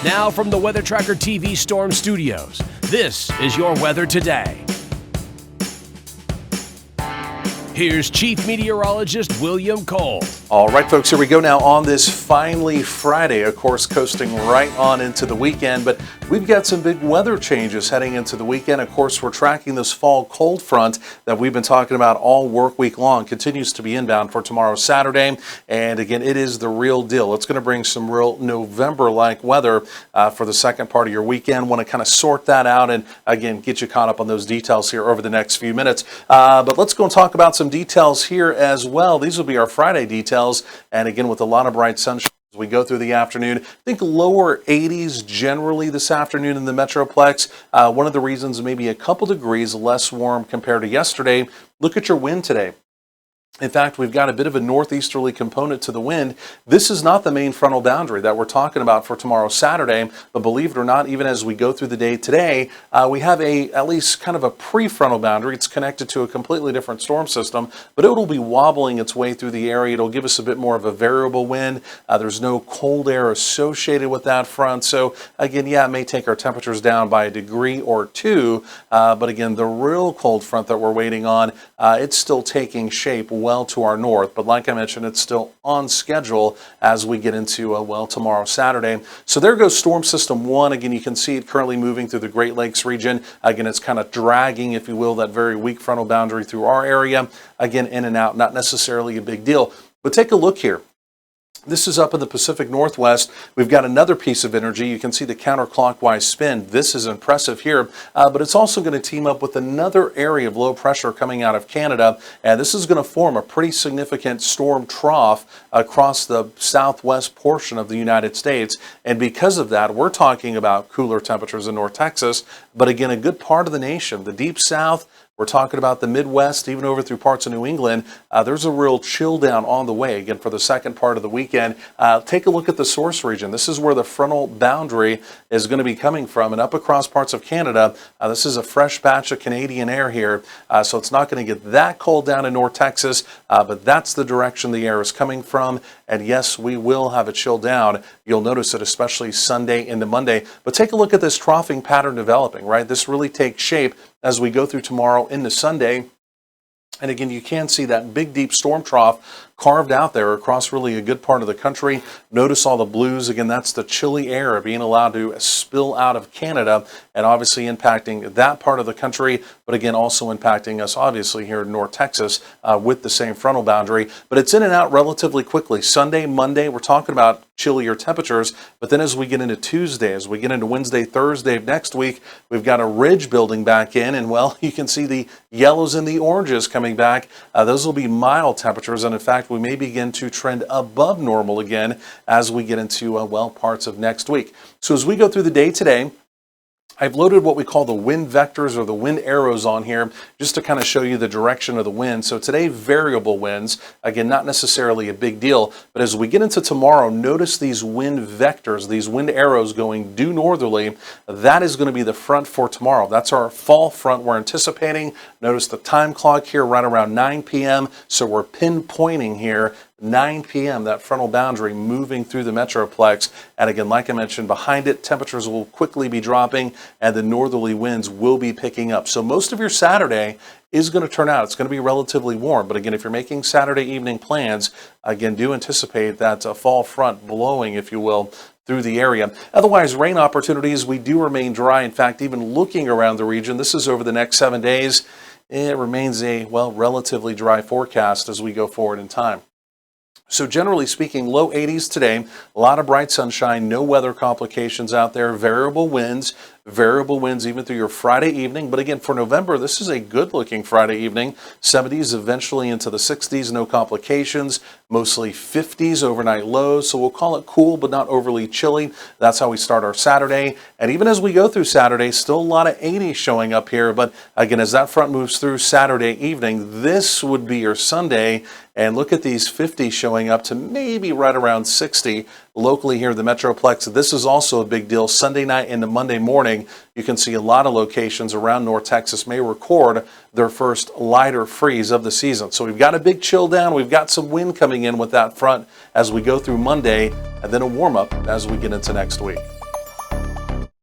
Now from the Weather Tracker TV Storm Studios, this is your weather today. Here's Chief Meteorologist William Cole. All right, folks, here we go now on this finally Friday, of course, coasting right on into the weekend. But we've got some big weather changes heading into the weekend. Of course, we're tracking this fall cold front that we've been talking about all work week long. Continues to be inbound for tomorrow, Saturday. And again, it is the real deal. It's going to bring some real November-like weather for the second part of your weekend. Want to kind of sort that out and, again, get you caught up on those details here over the next few minutes. But let's go and talk about some details here as well. These will be our Friday details, and again with a lot of bright sunshine as we go through the afternoon. I think lower 80s generally this afternoon in the Metroplex. One of the reasons maybe a couple degrees less warm compared to yesterday. Look at your wind today. In fact, we've got a bit of a northeasterly component to the wind. This is not the main frontal boundary that we're talking about for tomorrow, Saturday, but believe it or not, even as we go through the day today, we have at least kind of a prefrontal boundary. It's connected to a completely different storm system, but it will be wobbling its way through the area. It'll give us a bit more of a variable wind. There's no cold air associated with that front. So again, yeah, it may take our temperatures down by a degree or two, but again, the real cold front that we're waiting on, it's still taking shape well to our north, but like I mentioned, it's still on schedule as we get into tomorrow, Saturday. So there goes storm system 1. Again, you can see it currently moving through the Great Lakes region. Again, it's kind of dragging, if you will, that very weak frontal boundary through our area. Again, in and out, not necessarily a big deal. But take a look here. This is up in the Pacific Northwest. We've got another piece of energy. You can see the counterclockwise spin. This is impressive here, but it's also going to team up with another area of low pressure coming out of Canada, and this is going to form a pretty significant storm trough across the southwest portion of the United States. And because of that, we're talking about cooler temperatures in North Texas, but again, a good part of the nation, the deep south. We're talking about the Midwest, even over through parts of New England. There's a real chill down on the way, again, for the second part of the weekend. Take a look at the source region. This is where the frontal boundary is going to be coming from. And up across parts of Canada, this is a fresh batch of Canadian air here. So it's not going to get that cold down in North Texas, but that's the direction the air is coming from. And yes, we will have a chill down. You'll notice it especially Sunday into Monday. But take a look at this troughing pattern developing, right? This really takes shape as we go through tomorrow into Sunday. And again, you can see that big, deep storm trough carved out there across really a good part of the country. Notice all the blues. Again, that's the chilly air being allowed to spill out of Canada and obviously impacting that part of the country, but again, also impacting us obviously here in North Texas with the same frontal boundary. But it's in and out relatively quickly. Sunday, Monday, we're talking about chillier temperatures, but then as we get into Tuesday, as we get into Wednesday, Thursday of next week, we've got a ridge building back in, and well, you can see the yellows and the oranges coming back. Those will be mild temperatures, and in fact, we may begin to trend above normal again as we get into, parts of next week. So as we go through the day today, I've loaded what we call the wind vectors or the wind arrows on here just to kind of show you the direction of the wind. So today, variable winds, again, not necessarily a big deal, but as we get into tomorrow, notice these wind vectors, these wind arrows going due northerly. That is going to be the front for tomorrow. That's our fall front we're anticipating. Notice the time clock here right around 9 p.m. So we're pinpointing here 9 p.m., that frontal boundary moving through the Metroplex. And again, like I mentioned, behind it, temperatures will quickly be dropping and the northerly winds will be picking up. So most of your Saturday is going to turn out. It's going to be relatively warm. But again, if you're making Saturday evening plans, again, do anticipate that fall front blowing, if you will, through the area. Otherwise, rain opportunities, we do remain dry. In fact, even looking around the region, this is over the next 7 days. It remains a, relatively dry forecast as we go forward in time. So generally speaking, low 80s today, a lot of bright sunshine, no weather complications out there, variable winds even through your Friday evening. But again, for November, this is a good looking Friday evening. 70s eventually into the 60s, no complications, mostly 50s overnight lows. So we'll call it cool, but not overly chilly. That's how we start our Saturday. And even as we go through Saturday, still a lot of 80s showing up here. But again, as that front moves through Saturday evening, this would be your Sunday. And look at these 50s showing up to maybe right around 60 locally here in the Metroplex. This is also a big deal. Sunday night into Monday morning, you can see a lot of locations around North Texas may record their first lighter freeze of the season. So we've got a big chill down. We've got some wind coming in with that front as we go through Monday, and then a warm up as we get into next week.